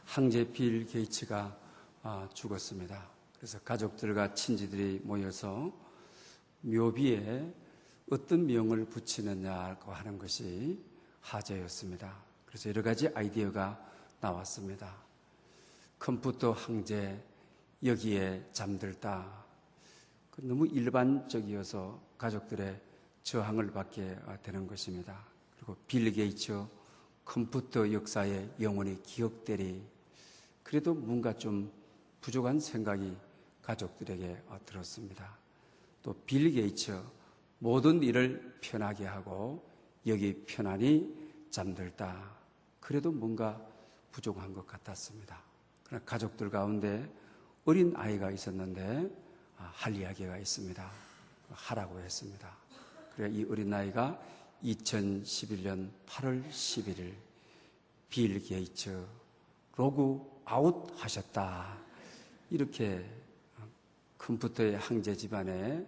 황제 빌 게이츠가 죽었습니다. 그래서 가족들과 친지들이 모여서 묘비에 어떤 명을 붙이느냐고 하는 것이 화제였습니다. 그래서 여러 가지 아이디어가 나왔습니다. 컴퓨터 황제 여기에 잠들다. 너무 일반적이어서 가족들의 저항을 받게 되는 것입니다. 그리고 빌 게이츠 컴퓨터 역사에 영원히 기억되리. 그래도 뭔가 좀 부족한 생각이 가족들에게 들었습니다. 또 빌 게이츠 모든 일을 편하게 하고 여기 편안히 잠들다. 그래도 뭔가 부족한 것 같았습니다. 그러나 가족들 가운데 어린 아이가 있었는데 할 이야기가 있습니다. 하라고 했습니다. 그래 이 어린 아이가 2011년 8월 11일 빌 게이츠 로그 아웃 하셨다. 이렇게 컴퓨터의 황제 집안의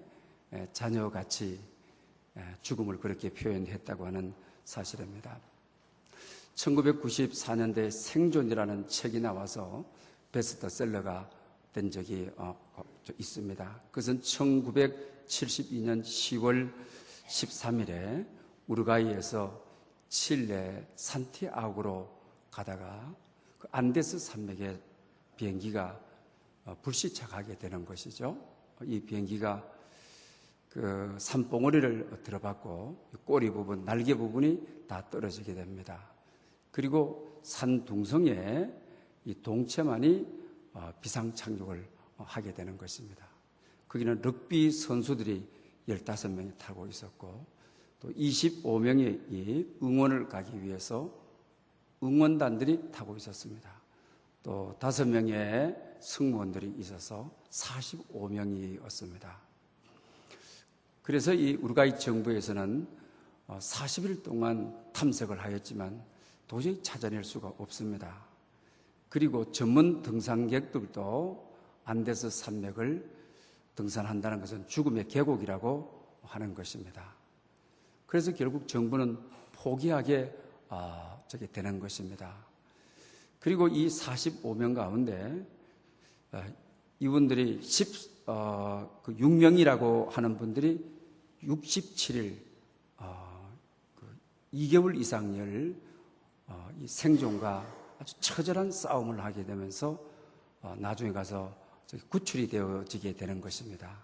자녀같이 죽음을 그렇게 표현했다고 하는 사실입니다. 1994년도에 생존이라는 책이 나와서 베스트셀러가 된 적이 있습니다. 그것은 1972년 10월 13일에 우루과이에서 칠레 산티아고로 가다가 그 안데스 산맥에 비행기가 불시착하게 되는 것이죠. 이 비행기가 그 산봉우리를 들어받고 꼬리 부분, 날개 부분이 다 떨어지게 됩니다. 그리고 산 둥성에 이 동체만이 비상 착륙을 하게 되는 것입니다. 거기는 럭비 선수들이 15명이 타고 있었고 또 25명이 응원을 가기 위해서 응원단들이 타고 있었습니다. 또 5명의 승무원들이 있어서 45명이었습니다. 그래서 이 우루과이 정부에서는 40일 동안 탐색을 하였지만 도저히 찾아낼 수가 없습니다. 그리고 전문 등산객들도 안데스 산맥을 등산한다는 것은 죽음의 계곡이라고 하는 것입니다. 그래서 결국 정부는 포기하게 되는 것입니다. 그리고 이 45명 가운데 이분들이 6명이라고 하는 분들이 67일 2개월 이상을 이 생존과 아주 처절한 싸움을 하게 되면서 나중에 가서 구출이 되어지게 되는 것입니다.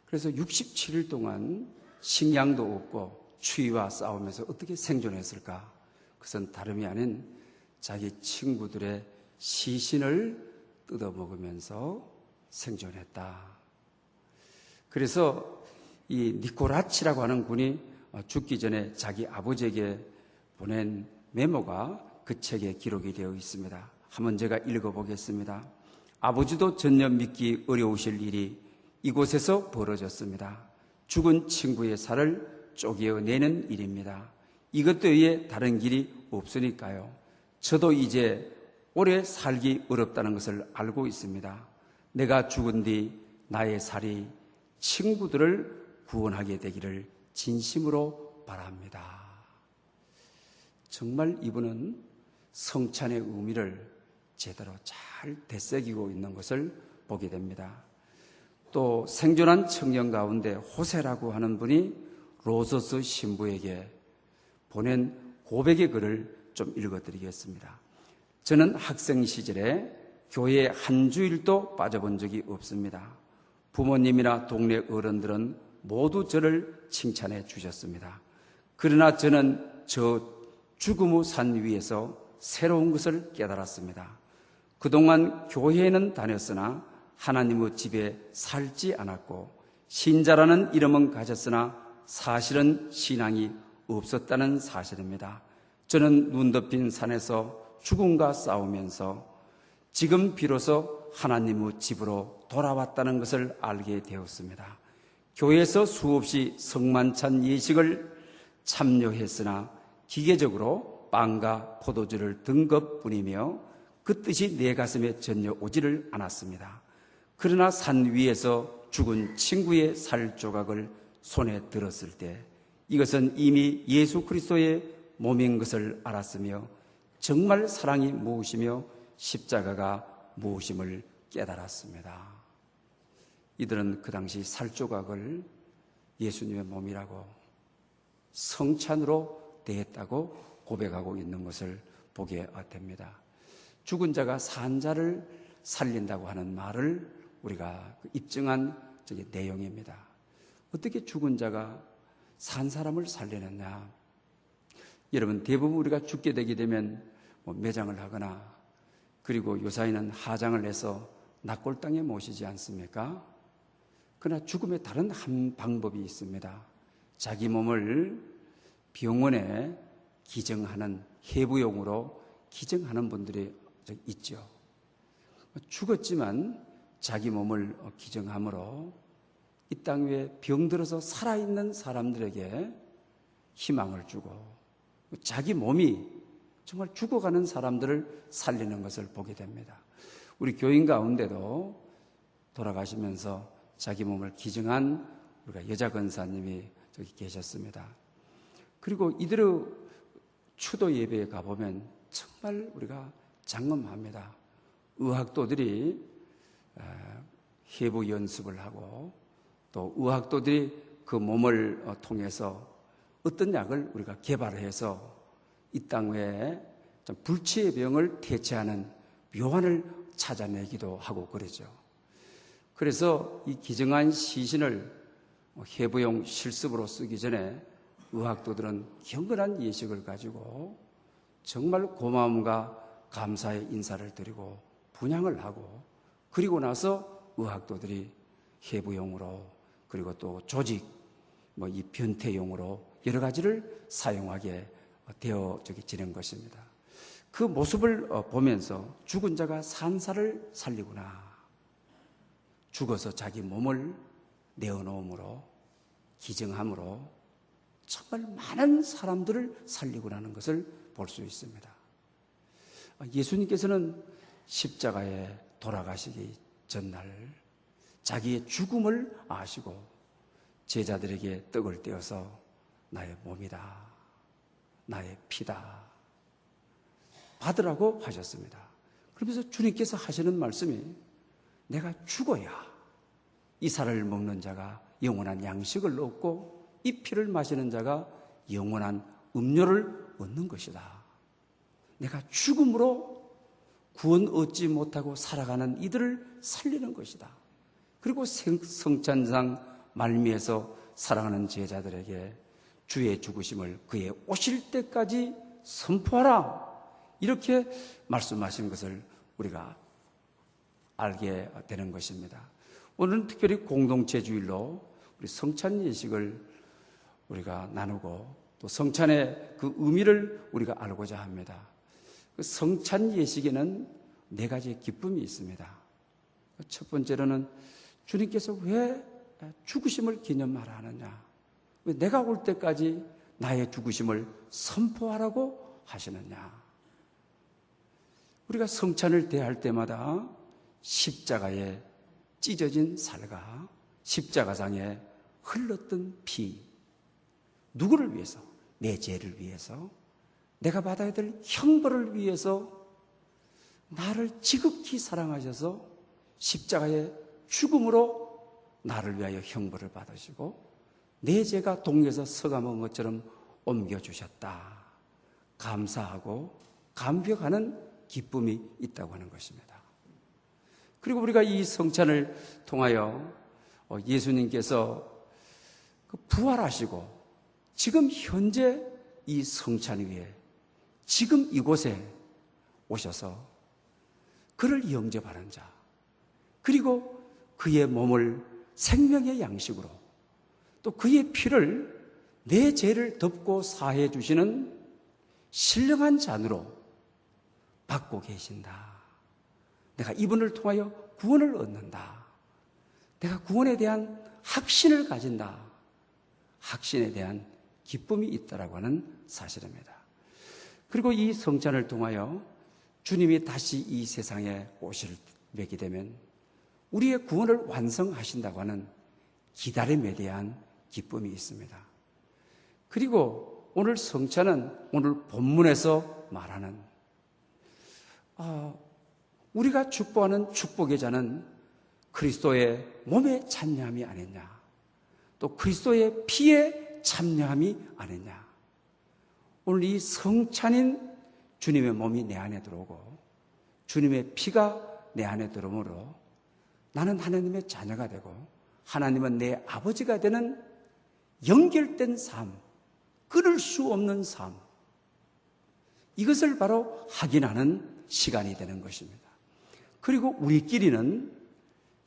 그래서 67일 동안 식량도 없고 추위와 싸우면서 어떻게 생존했을까? 그것은 다름이 아닌 자기 친구들의 시신을 뜯어먹으면서 생존했다. 그래서 이 니코라치라고 하는 군이 죽기 전에 자기 아버지에게 보낸 메모가 그 책에 기록이 되어 있습니다. 한번 제가 읽어보겠습니다. 아버지도 전혀 믿기 어려우실 일이 이곳에서 벌어졌습니다. 죽은 친구의 살을 쪼개어내는 일입니다. 이것도 외에 다른 길이 없으니까요. 저도 이제 오래 살기 어렵다는 것을 알고 있습니다. 내가 죽은 뒤 나의 살이 친구들을 구원하게 되기를 진심으로 바랍니다. 정말 이분은 성찬의 의미를 제대로 잘 되새기고 있는 것을 보게 됩니다. 또 생존한 청년 가운데 호세라고 하는 분이 로저스 신부에게 보낸 고백의 글을 좀 읽어드리겠습니다. 저는 학생 시절에 교회에 한 주일도 빠져본 적이 없습니다. 부모님이나 동네 어른들은 모두 저를 칭찬해 주셨습니다. 그러나 저는 저 죽음의 산 위에서 새로운 것을 깨달았습니다. 그동안 교회에는 다녔으나 하나님의 집에 살지 않았고 신자라는 이름은 가졌으나 사실은 신앙이 없었다는 사실입니다. 저는 눈 덮인 산에서 죽음과 싸우면서 지금 비로소 하나님의 집으로 돌아왔다는 것을 알게 되었습니다. 교회에서 수없이 성만찬 예식을 참여했으나 기계적으로 빵과 포도주를 든 것뿐이며 그 뜻이 내 가슴에 전혀 오지를 않았습니다. 그러나 산 위에서 죽은 친구의 살 조각을 손에 들었을 때 이것은 이미 예수 그리스도의 몸인 것을 알았으며 정말 사랑이 무엇이며 십자가가 무엇임을 깨달았습니다. 이들은 그 당시 살조각을 예수님의 몸이라고 성찬으로 대했다고 고백하고 있는 것을 보게 됩니다. 죽은 자가 산 자를 살린다고 하는 말을 우리가 입증한 내용입니다. 어떻게 죽은 자가 산 사람을 살리느냐? 여러분, 대부분 우리가 죽게 되게 되면 매장을 하거나, 그리고 요사이는 하장을 해서 낙골 땅에 모시지 않습니까? 그러나 죽음의 다른 한 방법이 있습니다. 자기 몸을 병원에 기증하는, 해부용으로 기증하는 분들이 있죠. 죽었지만 자기 몸을 기증함으로 이 땅 위에 병들어서 살아있는 사람들에게 희망을 주고, 자기 몸이 정말 죽어가는 사람들을 살리는 것을 보게 됩니다. 우리 교인 가운데도 돌아가시면서 자기 몸을 기증한 우리가 여자 권사님이 저기 계셨습니다. 그리고 이들의 추도 예배에 가보면 정말 우리가 장엄합니다. 의학도들이 해부 연습을 하고, 또 의학도들이 그 몸을 통해서 어떤 약을 우리가 개발해서 이 땅 외에 불치의 병을 퇴치하는 묘안을 찾아내기도 하고 그러죠. 그래서 이 기증한 시신을 해부용 실습으로 쓰기 전에 의학도들은 경건한 예식을 가지고 정말 고마움과 감사의 인사를 드리고 분향을 하고, 그리고 나서 의학도들이 해부용으로, 그리고 또 조직, 이 변태용으로 여러 가지를 사용하게 되어지는 것입니다. 그 모습을 보면서 죽은 자가 산 사를 살리구나. 죽어서 자기 몸을 내어놓음으로, 기증함으로 정말 많은 사람들을 살리고나는 것을 볼 수 있습니다. 예수님께서는 십자가에 돌아가시기 전날 자기의 죽음을 아시고 제자들에게 떡을 떼어서 나의 몸이다, 나의 피다, 받으라고 하셨습니다. 그러면서 주님께서 하시는 말씀이, 내가 죽어야 이 살을 먹는 자가 영원한 양식을 얻고 이 피를 마시는 자가 영원한 음료를 얻는 것이다. 내가 죽음으로 구원 얻지 못하고 살아가는 이들을 살리는 것이다. 그리고 성찬상 말미에서 사랑하는 제자들에게 주의 죽으심을 그의 오실 때까지 선포하라, 이렇게 말씀하신 것을 우리가 알게 되는 것입니다. 오늘은 특별히 공동체 주일로 우리 성찬 예식을 우리가 나누고, 또 성찬의 그 의미를 우리가 알고자 합니다. 그 성찬 예식에는 네 가지의 기쁨이 있습니다. 첫 번째로는 주님께서 왜 죽으심을 기념하라 하느냐, 왜 내가 올 때까지 나의 죽으심을 선포하라고 하시느냐. 우리가 성찬을 대할 때마다 십자가에 찢어진 살과 십자가상에 흘렀던 피, 누구를 위해서? 내 죄를 위해서, 내가 받아야 될 형벌을 위해서 나를 지극히 사랑하셔서 십자가의 죽음으로 나를 위하여 형벌을 받으시고 내 죄가 동에서 서감한 것처럼 옮겨주셨다. 감사하고 감격하는 기쁨이 있다고 하는 것입니다. 그리고 우리가 이 성찬을 통하여 예수님께서 부활하시고 지금 현재 이 성찬 위에, 지금 이곳에 오셔서 그를 영접하는 자, 그리고 그의 몸을 생명의 양식으로, 또 그의 피를 내 죄를 덮고 사해 주시는 신령한 잔으로 받고 계신다. 내가 이분을 통하여 구원을 얻는다. 내가 구원에 대한 확신을 가진다. 확신에 대한 기쁨이 있다라고 하는 사실입니다. 그리고 이 성찬을 통하여 주님이 다시 이 세상에 오실 때가 되면 우리의 구원을 완성하신다고 하는 기다림에 대한 기쁨이 있습니다. 그리고 오늘 성찬은 오늘 본문에서 말하는 우리가 축복하는 축복의 잔은 그리스도의 몸에 참여함이 아니냐, 또 그리스도의 피에 참여함이 아니냐. 오늘 이 성찬인 주님의 몸이 내 안에 들어오고 주님의 피가 내 안에 들어오므로 나는 하나님의 자녀가 되고 하나님은 내 아버지가 되는 연결된 삶, 끊을 수 없는 삶, 이것을 바로 확인하는 시간이 되는 것입니다. 그리고 우리끼리는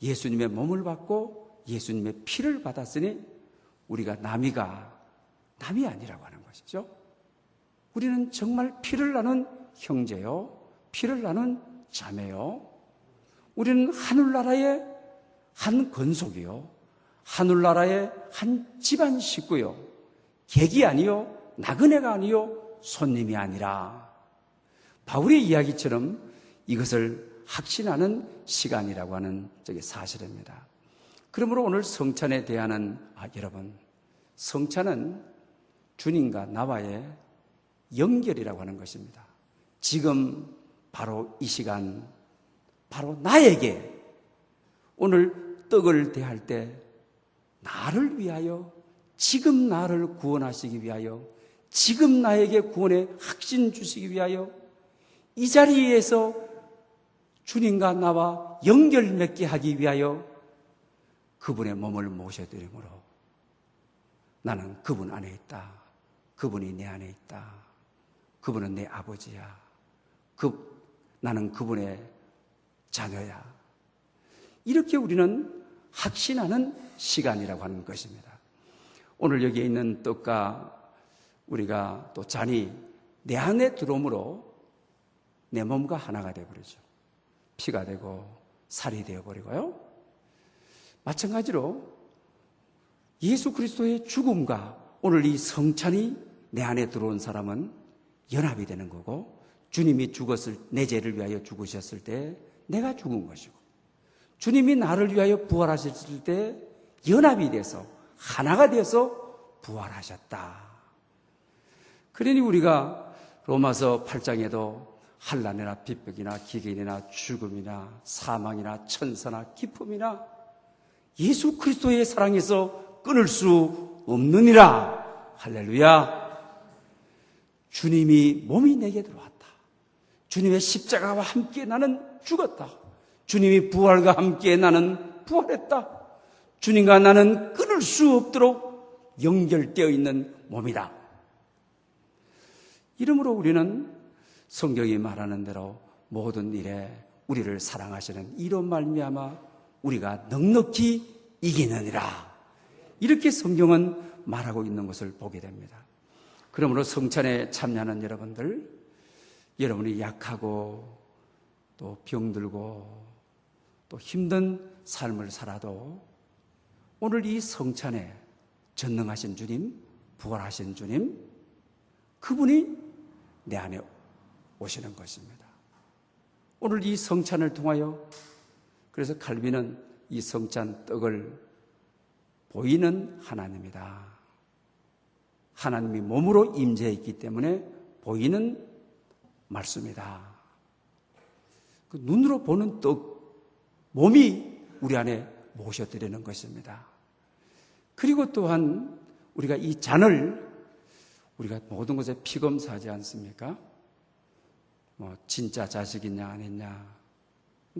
예수님의 몸을 받고 예수님의 피를 받았으니 우리가 남이 아니라고 하는 것이죠. 우리는 정말 피를 나눈 형제요, 피를 나눈 자매요. 우리는 하늘나라의 한 권속이요, 하늘나라의 한 집안 식구요, 객이 아니요, 나그네가 아니요, 손님이 아니라. 바울의 이야기처럼 이것을 확신하는 시간이라고 하는 사실입니다. 그러므로 오늘 성찬에 대하는 여러분, 성찬은 주님과 나와의 연결이라고 하는 것입니다. 지금 바로 이 시간, 바로 나에게 오늘 떡을 대할 때 나를 위하여, 지금 나를 구원하시기 위하여, 지금 나에게 구원의 확신 주시기 위하여 이 자리에서 주님과 나와 연결 맺게 하기 위하여 그분의 몸을 모셔드리므로 나는 그분 안에 있다, 그분이 내 안에 있다, 그분은 내 아버지야, 나는 그분의 자녀야. 이렇게 우리는 확신하는 시간이라고 하는 것입니다. 오늘 여기에 있는 떡과 우리가 또 잔이 내 안에 들어오므로 내 몸과 하나가 되어버리죠. 피가 되고 살이 되어버리고요. 마찬가지로 예수 그리스도의 죽음과 오늘 이 성찬이 내 안에 들어온 사람은 연합이 되는 거고, 주님이 내 죄를 위하여 죽으셨을 때 내가 죽은 것이고, 주님이 나를 위하여 부활하셨을 때 연합이 돼서 하나가 되어서 부활하셨다. 그러니 우리가 로마서 8장에도 환난이나 핍박이나 기근이나 죽음이나 사망이나 천사나 기품이나 예수 그리스도의 사랑에서 끊을 수 없느니라. 할렐루야. 주님이 몸이 내게 들어왔다. 주님의 십자가와 함께 나는 죽었다. 주님이 부활과 함께 나는 부활했다. 주님과 나는 끊을 수 없도록 연결되어 있는 몸이다. 이러므로 우리는 성경이 말하는 대로 모든 일에 우리를 사랑하시는 이로 말미암아 우리가 넉넉히 이기느니라. 이렇게 성경은 말하고 있는 것을 보게 됩니다. 그러므로 성찬에 참여하는 여러분이 약하고 또 병들고 또 힘든 삶을 살아도 오늘 이 성찬에 전능하신 주님, 부활하신 주님, 그분이 내 안에 오시는 것입니다. 오늘 이 성찬을 통하여, 그래서 칼빈은 이 성찬 떡을 보이는 하나님이다. 하나님이 몸으로 임재해 있기 때문에 보이는 말씀이다. 그 눈으로 보는 떡, 몸이 우리 안에 모셔드리는 것입니다. 그리고 또한 우리가 이 잔을 우리가 모든 것에 피검사하지 않습니까? 진짜 자식이냐 아니냐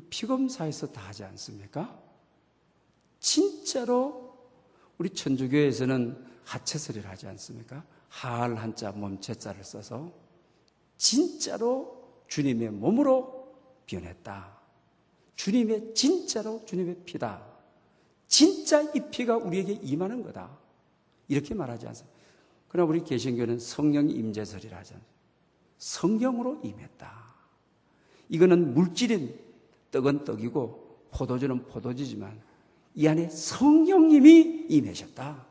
피검사에서 다 하지 않습니까? 진짜로 우리 천주교에서는 하체설이를 하지 않습니까? 하할 한자 몸체자를 써서 진짜로 주님의 몸으로 변했다. 진짜로 주님의 피다. 진짜 이 피가 우리에게 임하는 거다. 이렇게 말하지 않습니까? 그러나 우리 개신교는 성령 임재설이라 하지 않습니까? 성령으로 임했다. 이거는 물질인 떡은 떡이고 포도주는 포도주지만 이 안에 성령님이 임하셨다.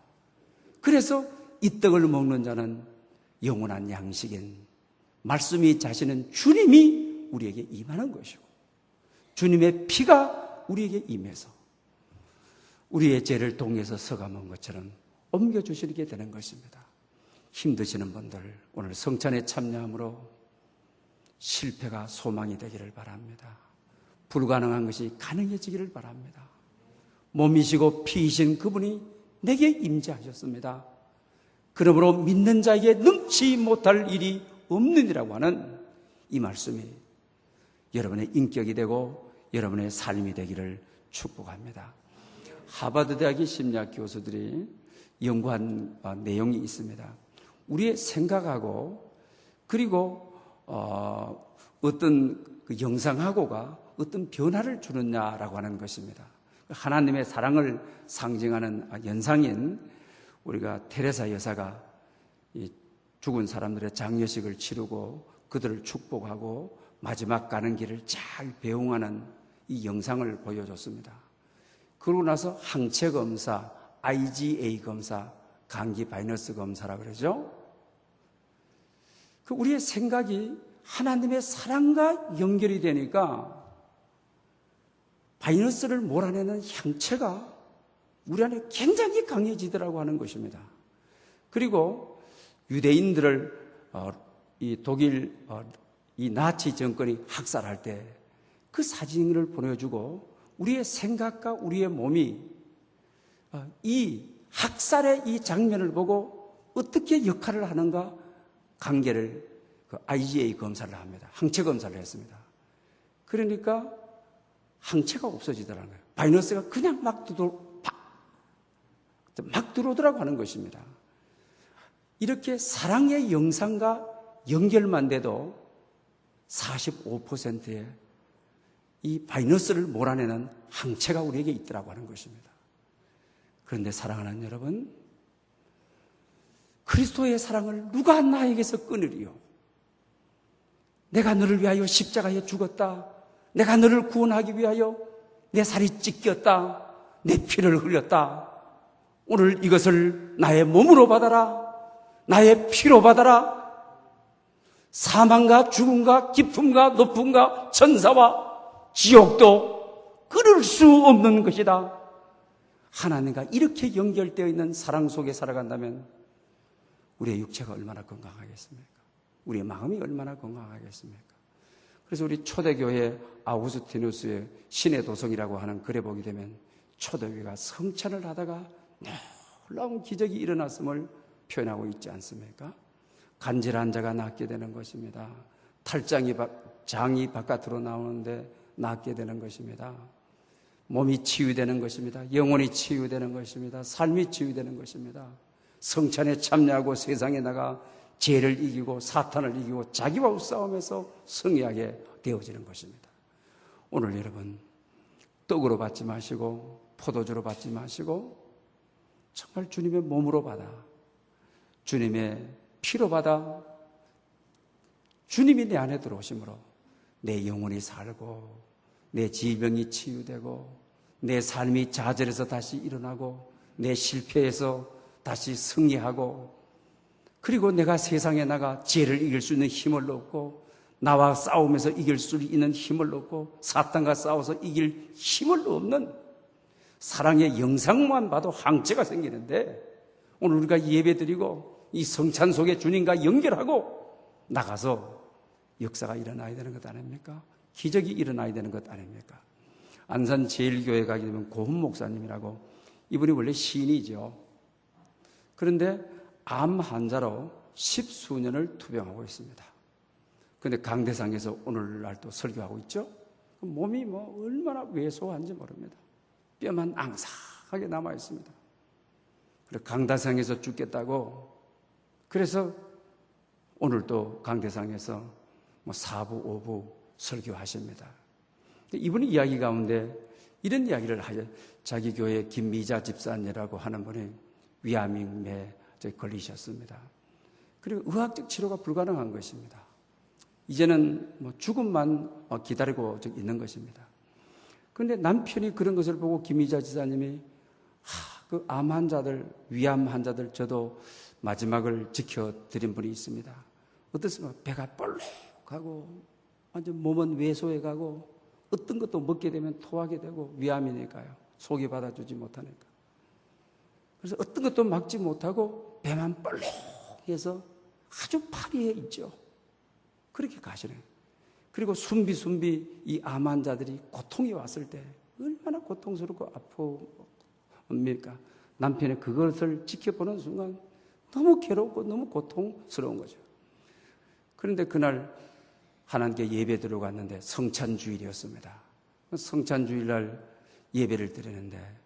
그래서 이 떡을 먹는 자는 영원한 양식인 말씀이 자시는 주님이 우리에게 임하는 것이고, 주님의 피가 우리에게 임해서 우리의 죄를 동에서 서감은 것처럼 옮겨주시게 되는 것입니다. 힘드시는 분들 오늘 성찬에 참여함으로 실패가 소망이 되기를 바랍니다. 불가능한 것이 가능해지기를 바랍니다. 몸이시고 피이신 그분이 내게 임재하셨습니다. 그러므로 믿는 자에게 능치 못할 일이 없느니라고 하는 이 말씀이 여러분의 인격이 되고 여러분의 삶이 되기를 축복합니다. 하버드 대학의 심리학 교수들이 연구한 내용이 있습니다. 우리의 생각하고 그리고 어떤 그 영상하고가 어떤 변화를 주느냐라고 하는 것입니다. 하나님의 사랑을 상징하는 연상인 우리가 테레사 여사가 이 죽은 사람들의 장례식을 치르고 그들을 축복하고 마지막 가는 길을 잘 배웅하는 이 영상을 보여줬습니다. 그러고 나서 항체 검사, IgA 검사, 감기 바이러스 검사라고 그러죠. 그 우리의 생각이 하나님의 사랑과 연결이 되니까 바이러스를 몰아내는 향체가 우리 안에 굉장히 강해지더라고 하는 것입니다. 그리고 유대인들을 이 독일 이 나치 정권이 학살할 때 그 사진을 보내주고 우리의 생각과 우리의 몸이 이 학살의 이 장면을 보고 어떻게 역할을 하는가 관계를 IgA 검사를 합니다. 항체 검사를 했습니다. 그러니까 항체가 없어지더라는 거예요. 바이러스가 그냥 막 들어오더라고 하는 것입니다. 이렇게 사랑의 영상과 연결만 돼도 45%의 이 바이러스를 몰아내는 항체가 우리에게 있더라고 하는 것입니다. 그런데 사랑하는 여러분, 그리스도의 사랑을 누가 나에게서 끊으리요? 내가 너를 위하여 십자가에 죽었다. 내가 너를 구원하기 위하여 내 살이 찢겼다. 내 피를 흘렸다. 오늘 이것을 나의 몸으로 받아라. 나의 피로 받아라. 사망과 죽음과 깊음과 높음과 천사와 지옥도 끊을 수 없는 것이다. 하나님과 이렇게 연결되어 있는 사랑 속에 살아간다면 우리의 육체가 얼마나 건강하겠습니까? 우리의 마음이 얼마나 건강하겠습니까? 그래서 우리 초대교회 아우구스티누스의 신의 도성이라고 하는 글에 보게 되면 초대교회가 성찬을 하다가 놀라운 기적이 일어났음을 표현하고 있지 않습니까? 간질한 자가 낫게 되는 것입니다. 장이 바깥으로 나오는데 낫게 되는 것입니다. 몸이 치유되는 것입니다. 영혼이 치유되는 것입니다. 삶이 치유되는 것입니다. 성찬에 참여하고 세상에 나가 죄를 이기고 사탄을 이기고 자기와 싸움에서 승리하게 되어지는 것입니다. 오늘 여러분 떡으로 받지 마시고 포도주로 받지 마시고 정말 주님의 몸으로 받아 주님의 피로 받아 주님이 내 안에 들어오심으로 내 영혼이 살고 내 질병이 치유되고 내 삶이 좌절해서 다시 일어나고 내 실패에서 다시 승리하고 그리고 내가 세상에 나가 죄를 이길 수 있는 힘을 얻고 나와 싸우면서 이길 수 있는 힘을 얻고 사탄과 싸워서 이길 힘을 얻는 사랑의 영상만 봐도 항체가 생기는데 오늘 우리가 예배드리고 이 성찬 속에 주님과 연결하고 나가서 역사가 일어나야 되는 것 아닙니까? 기적이 일어나야 되는 것 아닙니까? 안산 제일교회 가게 되면 고훈 목사님이라고 이분이 원래 시인이죠. 그런데 암 환자로 10수년을 투병하고 있습니다. 그런데 강대상에서 오늘날 또 설교하고 있죠. 몸이 얼마나 왜소한지 모릅니다. 뼈만 앙상하게 남아 있습니다. 그래서 강대상에서 죽겠다고 그래서 오늘도 강대상에서 4부, 5부 설교하십니다. 이분의 이야기 가운데 이런 이야기를 하죠. 자기 교회 김미자 집사님이라고 하는 분이 위암에 걸리셨습니다. 그리고 의학적 치료가 불가능한 것입니다. 이제는 죽음만 기다리고 있는 것입니다. 그런데 남편이 그런 것을 보고 김미자 집사님이 그 암 환자들, 위암 환자들 저도 마지막을 지켜드린 분이 있습니다. 어떻습니까? 배가 볼록하고 완전 몸은 왜소해가고 어떤 것도 먹게 되면 토하게 되고 위암이니까요. 속이 받아주지 못하니까. 그래서 어떤 것도 막지 못하고 배만 볼록해서 아주 파리해 있죠. 그렇게 가시네요. 그리고 순비순비 이 암 환자들이 고통이 왔을 때 얼마나 고통스럽고 아픕니까? 남편의 그것을 지켜보는 순간 너무 괴롭고 너무 고통스러운 거죠. 그런데 그날 하나님께 예배 들어갔는데 성찬주일이었습니다. 성찬주일날 예배를 드리는데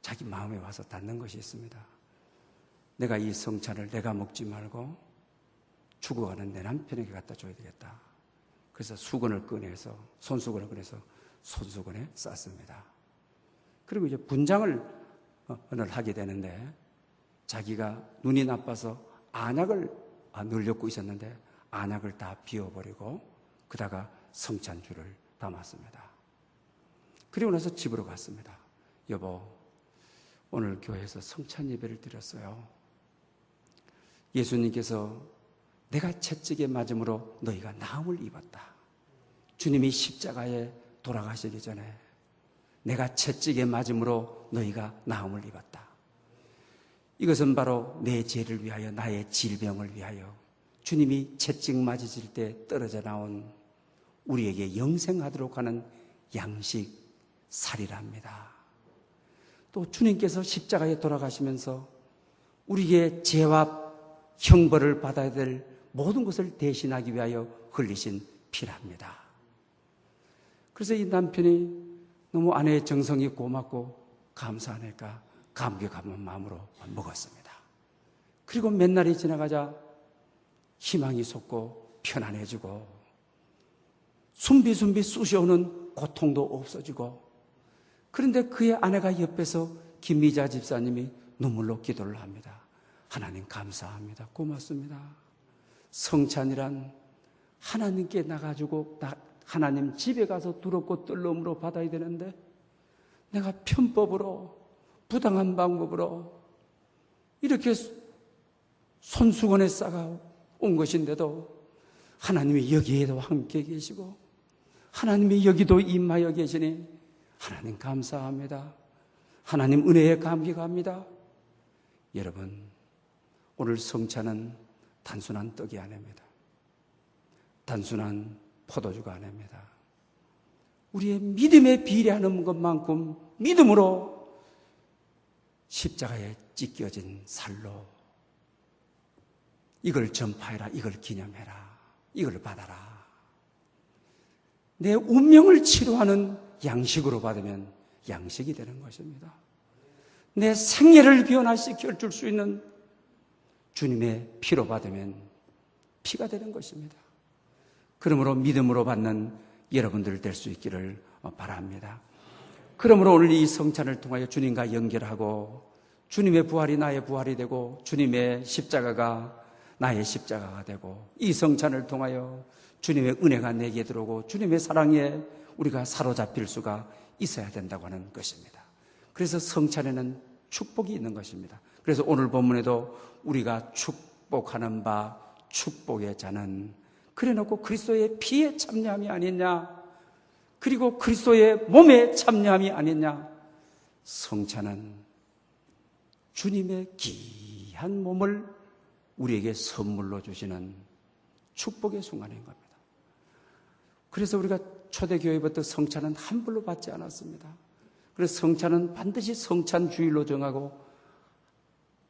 자기 마음에 와서 닿는 것이 있습니다. 내가 이 성찬을 내가 먹지 말고 죽어가는 내 남편에게 갖다 줘야 되겠다. 그래서 수건을 꺼내서 손수건을 꺼내서 손수건에 쌌습니다. 그리고 이제 분장을 하게 되는데 자기가 눈이 나빠서 안약을 늘렸고 있었는데 안약을 다 비워버리고 그다가 성찬주를 담았습니다. 그리고 나서 집으로 갔습니다. 여보, 오늘 교회에서 성찬 예배를 드렸어요. 예수님께서 내가 채찍에 맞음으로 너희가 나음을 입었다. 주님이 십자가에 돌아가시기 전에 내가 채찍에 맞음으로 너희가 나음을 입었다. 이것은 바로 내 죄를 위하여 나의 질병을 위하여 주님이 채찍 맞으실 때 떨어져 나온 우리에게 영생하도록 하는 양식 살이랍니다. 또 주님께서 십자가에 돌아가시면서 우리의 죄와 형벌을 받아야 될 모든 것을 대신하기 위하여 흘리신 피랍니다. 그래서 이 남편이 너무 아내의 정성이 고맙고 감사하니까 감격한 마음으로 먹었습니다. 그리고 몇 날이 지나가자 희망이 솟고 편안해지고 숨비숨비 쑤셔오는 고통도 없어지고, 그런데 그의 아내가 옆에서 김미자 집사님이 눈물로 기도를 합니다. 하나님 감사합니다. 고맙습니다. 성찬이란 하나님께 나가지고 하나님 집에 가서 두렵고 떨림으로 받아야 되는데 내가 편법으로 부당한 방법으로 이렇게 손수건에 싸가 온 것인데도 하나님이 여기에도 함께 계시고 하나님이 여기도 임하여 계시니 하나님 감사합니다. 하나님 은혜에 감격합니다. 여러분, 오늘 성찬은 단순한 떡이 아닙니다. 단순한 포도주가 아닙니다. 우리의 믿음에 비례하는 것만큼 믿음으로 십자가에 찢겨진 살로 이걸 전파해라, 이걸 기념해라, 이걸 받아라. 내 운명을 치료하는 양식으로 받으면 양식이 되는 것입니다. 내 생애를 변화시켜 줄 수 있는 주님의 피로 받으면 피가 되는 것입니다. 그러므로 믿음으로 받는 여러분들 될 수 있기를 바랍니다. 그러므로 오늘 이 성찬을 통하여 주님과 연결하고 주님의 부활이 나의 부활이 되고 주님의 십자가가 나의 십자가가 되고 이 성찬을 통하여 주님의 은혜가 내게 들어오고 주님의 사랑에 우리가 사로잡힐 수가 있어야 된다고 하는 것입니다. 그래서 성찬에는 축복이 있는 것입니다. 그래서 오늘 본문에도 우리가 축복하는 바 축복의 자는 그래놓고 그리스도의 피에 참여함이 아니냐, 그리고 그리스도의 몸에 참여함이 아니냐. 성찬은 주님의 귀한 몸을 우리에게 선물로 주시는 축복의 순간인 겁니다. 그래서 우리가 초대교회부터 성찬은 함부로 받지 않았습니다. 그래서 성찬은 반드시 성찬주일로 정하고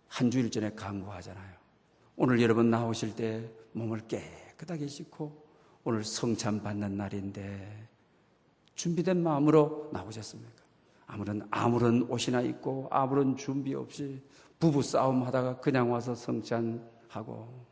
한 주일 전에 강구하잖아요. 오늘 여러분 나오실 때 몸을 깨끗하게 씻고 오늘 성찬 받는 날인데 준비된 마음으로 나오셨습니까? 아무런 옷이나 입고 아무런 준비 없이 부부싸움 하다가 그냥 와서 성찬하고,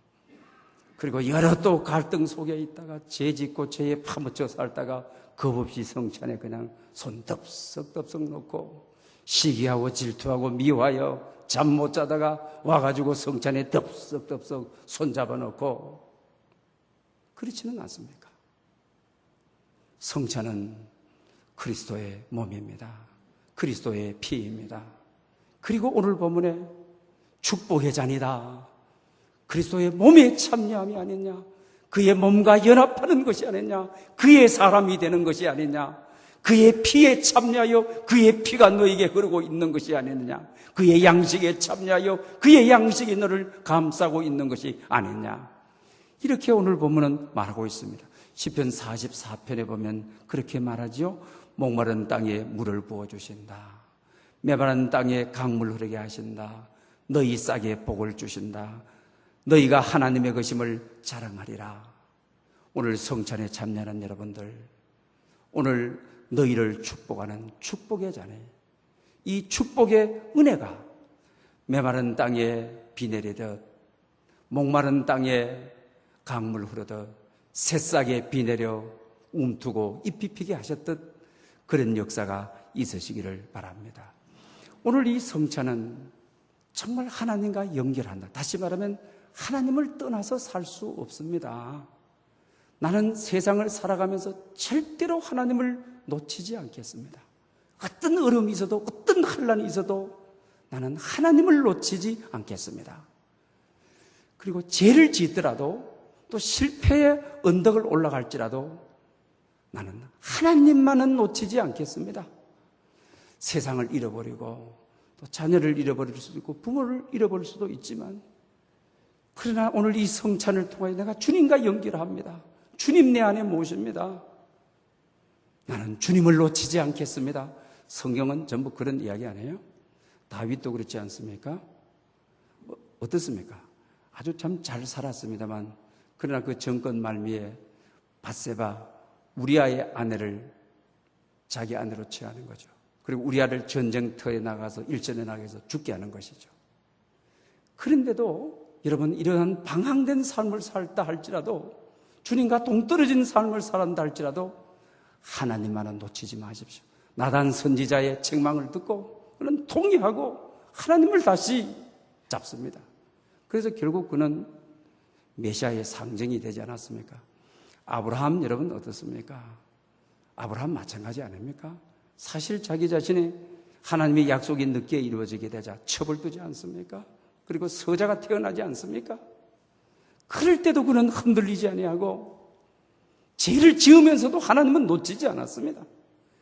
그리고 여러 또 갈등 속에 있다가 죄 짓고 죄에 파묻혀 살다가 겁없이 성찬에 그냥 손 덥석덥석 놓고 시기하고 질투하고 미워하여 잠 못 자다가 와가지고 성찬에 덥석덥석 손 잡아놓고 그렇지는 않습니까? 성찬은 그리스도의 몸입니다. 그리스도의 피입니다. 그리고 오늘 본문에 축복의 잔이다. 그리스도의 몸에 참여함이 아니냐, 그의 몸과 연합하는 것이 아니냐, 그의 사람이 되는 것이 아니냐, 그의 피에 참여하여 그의 피가 너에게 흐르고 있는 것이 아니느냐, 그의 양식에 참여하여 그의 양식이 너를 감싸고 있는 것이 아니냐. 이렇게 오늘 본문은 말하고 있습니다. 시편 44편에 보면 그렇게 말하지요. 목마른 땅에 물을 부어주신다. 메마른 땅에 강물 흐르게 하신다. 너희 싹에 복을 주신다. 너희가 하나님의 것임을 자랑하리라. 오늘 성찬에 참여하는 여러분들, 오늘 너희를 축복하는 축복의 자네, 이 축복의 은혜가 메마른 땅에 비 내리듯 목마른 땅에 강물 흐르듯 새싹에 비 내려 움트고 잎이 피게 하셨듯 그런 역사가 있으시기를 바랍니다. 오늘 이 성찬은 정말 하나님과 연결한다. 다시 말하면 하나님을 떠나서 살 수 없습니다. 나는 세상을 살아가면서 절대로 하나님을 놓치지 않겠습니다. 어떤 어려움이 있어도 어떤 환난이 있어도 나는 하나님을 놓치지 않겠습니다. 그리고 죄를 짓더라도 또 실패의 언덕을 올라갈지라도 나는 하나님만은 놓치지 않겠습니다. 세상을 잃어버리고 또 자녀를 잃어버릴 수도 있고 부모를 잃어버릴 수도 있지만, 그러나 오늘 이 성찬을 통하여 내가 주님과 연결합니다. 주님 내 안에 모십니다. 나는 주님을 놓치지 않겠습니다. 성경은 전부 그런 이야기 아니에요? 다윗도 그렇지 않습니까? 어떻습니까? 아주 참 잘 살았습니다만, 그러나 그 정권 말미에 밧세바 우리아의 아내를 자기 아내로 취하는 거죠. 그리고 우리아를 전쟁터에 나가서 일전에 나가서 죽게 하는 것이죠. 그런데도 여러분, 이러한 방황된 삶을 살다 할지라도, 주님과 동떨어진 삶을 살았다 할지라도 하나님만은 놓치지 마십시오. 나단 선지자의 책망을 듣고 그는 동의하고 하나님을 다시 잡습니다. 그래서 결국 그는 메시아의 상징이 되지 않았습니까? 아브라함 여러분 어떻습니까? 아브라함 마찬가지 아닙니까? 사실 자기 자신이 하나님의 약속이 늦게 이루어지게 되자 첩을 두지 않습니까? 그리고 서자가 태어나지 않습니까? 그럴 때도 그는 흔들리지 아니하고 죄를 지으면서도 하나님은 놓치지 않았습니다.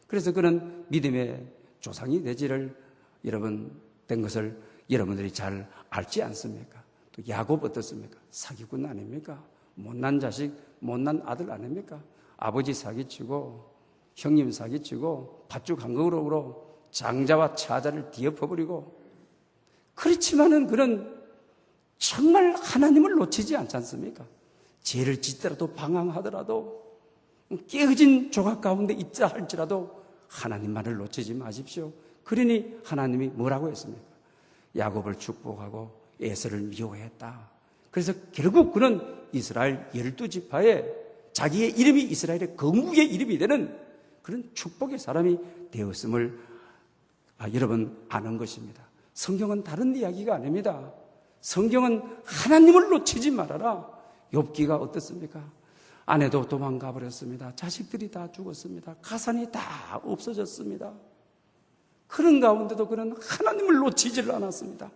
그래서 그는 믿음의 조상이 되지를 여러분 된 것을 여러분들이 잘 알지 않습니까? 또 야곱 어떻습니까? 사기꾼 아닙니까? 못난 자식, 못난 아들 아닙니까? 아버지 사기치고 형님 사기치고 팥죽 한 그릇으로 장자와 차자를 뒤엎어버리고, 그렇지만은 그는 정말 하나님을 놓치지 않지 않습니까? 죄를 짓더라도 방황하더라도 깨어진 조각 가운데 있자 할지라도 하나님만을 놓치지 마십시오. 그러니 하나님이 뭐라고 했습니까? 야곱을 축복하고 에서를 미워했다. 그래서 결국 그는 이스라엘 12지파에 자기의 이름이 이스라엘의 거룩의 이름이 되는 그런 축복의 사람이 되었음을 여러분 아는 것입니다. 성경은 다른 이야기가 아닙니다. 성경은 하나님을 놓치지 말아라. 욥기가 어떻습니까? 아내도 도망가 버렸습니다. 자식들이 다 죽었습니다. 가산이 다 없어졌습니다. 그런 가운데도 그는 하나님을 놓치지를 않았습니다.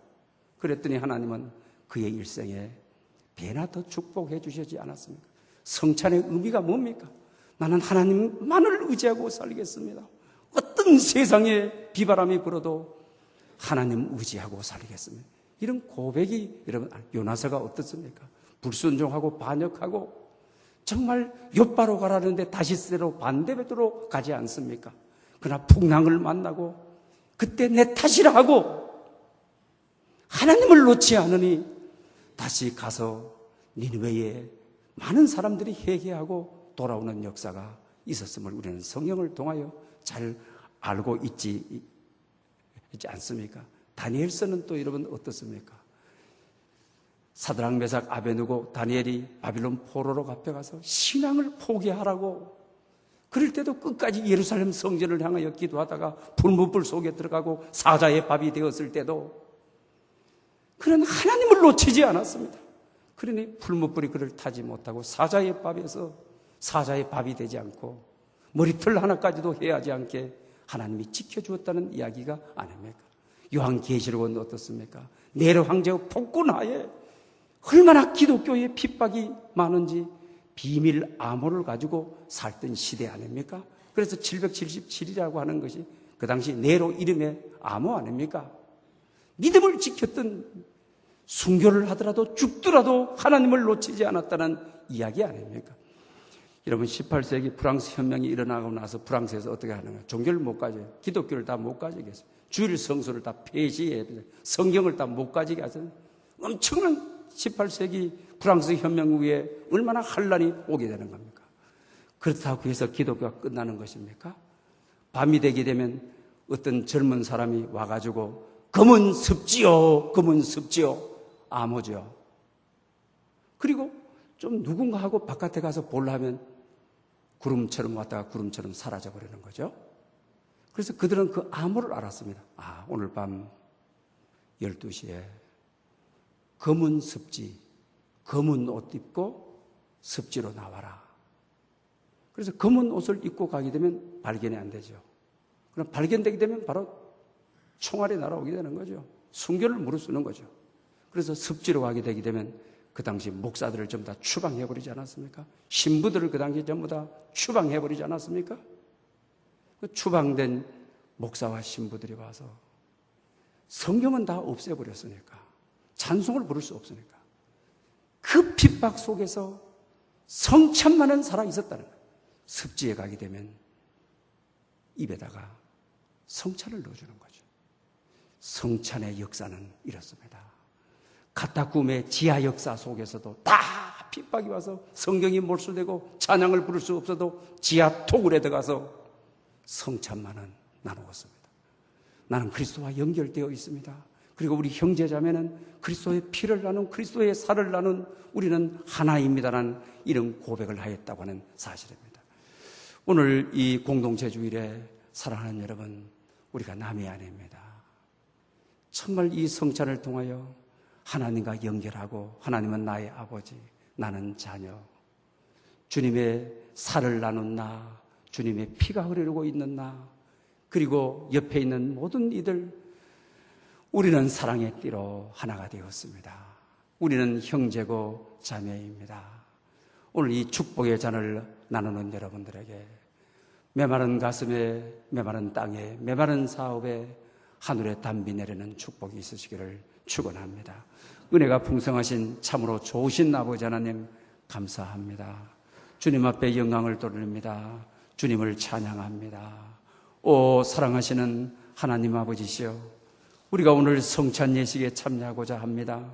그랬더니 하나님은 그의 일생에 배나 더 축복해 주시지 않았습니까? 성찬의 의미가 뭡니까? 나는 하나님만을 의지하고 살겠습니다. 어떤 세상에 비바람이 불어도 하나님 의지하고 살겠습니다. 이런 고백이 여러분 요나서가 어떻습니까? 불순종하고 반역하고 정말 욥바로 가라는데 다시스로 반대로 가지 않습니까? 그러나 풍랑을 만나고 그때 내 탓이라 하고 하나님을 놓지 않으니 다시 가서 니느웨에 많은 사람들이 회개하고 돌아오는 역사가 있었음을 우리는 성경을 통하여 잘 알고 있지 않습니까? 다니엘서는 또 여러분 어떻습니까? 사드락 메삭 아베느고 다니엘이 바빌론 포로로 잡혀가서 신앙을 포기하라고 그럴 때도 끝까지 예루살렘 성전을 향하여 기도하다가 불문불 속에 들어가고 사자의 밥이 되었을 때도 그는 하나님을 놓치지 않았습니다. 그러니 풀무불이 그를 타지 못하고 사자의 밥에서 사자의 밥이 되지 않고 머리털 하나까지도 해하지 않게 하나님이 지켜주었다는 이야기가 아닙니까? 요한계시록은 어떻습니까? 네로 황제의 폭군하에 얼마나 기독교의 핍박이 많은지 비밀 암호를 가지고 살던 시대 아닙니까? 그래서 777이라고 하는 것이 그 당시 네로 이름의 암호 아닙니까? 믿음을 지켰던, 순교를 하더라도 죽더라도 하나님을 놓치지 않았다는 이야기 아닙니까? 여러분 18세기 프랑스 혁명이 일어나고 나서 프랑스에서 어떻게 하는가? 종교를 못 가져요. 기독교를 다 못 가지게 했어요. 주일 성수를 다 폐지해, 성경을 다 못 가지게 하잖아요. 엄청난 18세기 프랑스 혁명 후에 얼마나 환란이 오게 되는 겁니까? 그렇다고 해서 기독교가 끝나는 것입니까? 밤이 되게 되면 어떤 젊은 사람이 와가지고 검은 습지요, 검은 습지요, 아모죠. 그리고 좀 누군가 하고 바깥에 가서 볼라 하면 구름처럼 왔다가 구름처럼 사라져버리는 거죠. 그래서 그들은 그 암호를 알았습니다. 아, 오늘 밤 12시에 검은 습지, 검은 옷 입고 습지로 나와라. 그래서 검은 옷을 입고 가게 되면 발견이 안 되죠. 그럼 발견되게 되면 바로 총알이 날아오게 되는 거죠. 순교를 무릅쓰는 거죠. 그래서 습지로 가게 되게 되면 그 당시 목사들을 전부 다 추방해버리지 않았습니까? 신부들을 그 당시 전부 다 추방해버리지 않았습니까? 그 추방된 목사와 신부들이 와서 성경은 다 없애버렸으니까, 찬송을 부를 수 없으니까 그 핍박 속에서 성찬만은 살아있었다는 거예요. 습지에 가게 되면 입에다가 성찬을 넣어주는 거죠. 성찬의 역사는 이렇습니다. 카타쿰의 지하 역사 속에서도 다 핍박이 와서 성경이 몰수되고 찬양을 부를 수 없어도 지하 토굴에 들어가서 성찬만은 나누었습니다. 나는 그리스도와 연결되어 있습니다. 그리고 우리 형제자매는 그리스도의 피를 나눈, 그리스도의 살을 나눈 우리는 하나입니다라는 이런 고백을 하였다고 하는 사실입니다. 오늘 이 공동체 주일에 사랑하는 여러분, 우리가 남의 아내입니다. 정말 이 성찬을 통하여 하나님과 연결하고, 하나님은 나의 아버지, 나는 자녀, 주님의 살을 나눈 나, 주님의 피가 흐르고 있는 나, 그리고 옆에 있는 모든 이들, 우리는 사랑의 띠로 하나가 되었습니다. 우리는 형제고 자매입니다. 오늘 이 축복의 잔을 나누는 여러분들에게 메마른 가슴에, 메마른 땅에, 메마른 사업에 하늘에 담비 내리는 축복이 있으시기를 축원합니다. 은혜가 풍성하신 참으로 좋으신 아버지 하나님 감사합니다. 주님 앞에 영광을 돌립니다. 주님을 찬양합니다. 오 사랑하시는 하나님 아버지시여, 우리가 오늘 성찬 예식에 참여하고자 합니다.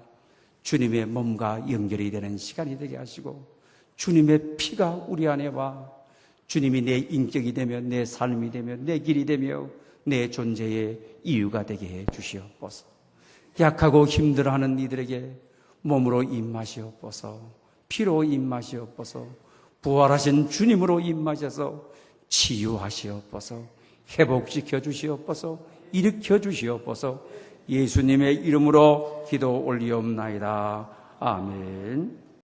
주님의 몸과 연결이 되는 시간이 되게 하시고, 주님의 피가 우리 안에 와 주님이 내 인격이 되며 내 삶이 되며 내 길이 되며 내 존재의 이유가 되게 해 주시옵소서. 약하고 힘들어하는 이들에게 몸으로 임하시옵소서, 피로 임하시옵소서, 부활하신 주님으로 임하셔서 치유하시옵소서, 회복시켜 주시옵소서, 일으켜 주시옵소서. 예수님의 이름으로 기도 올리옵나이다. 아멘.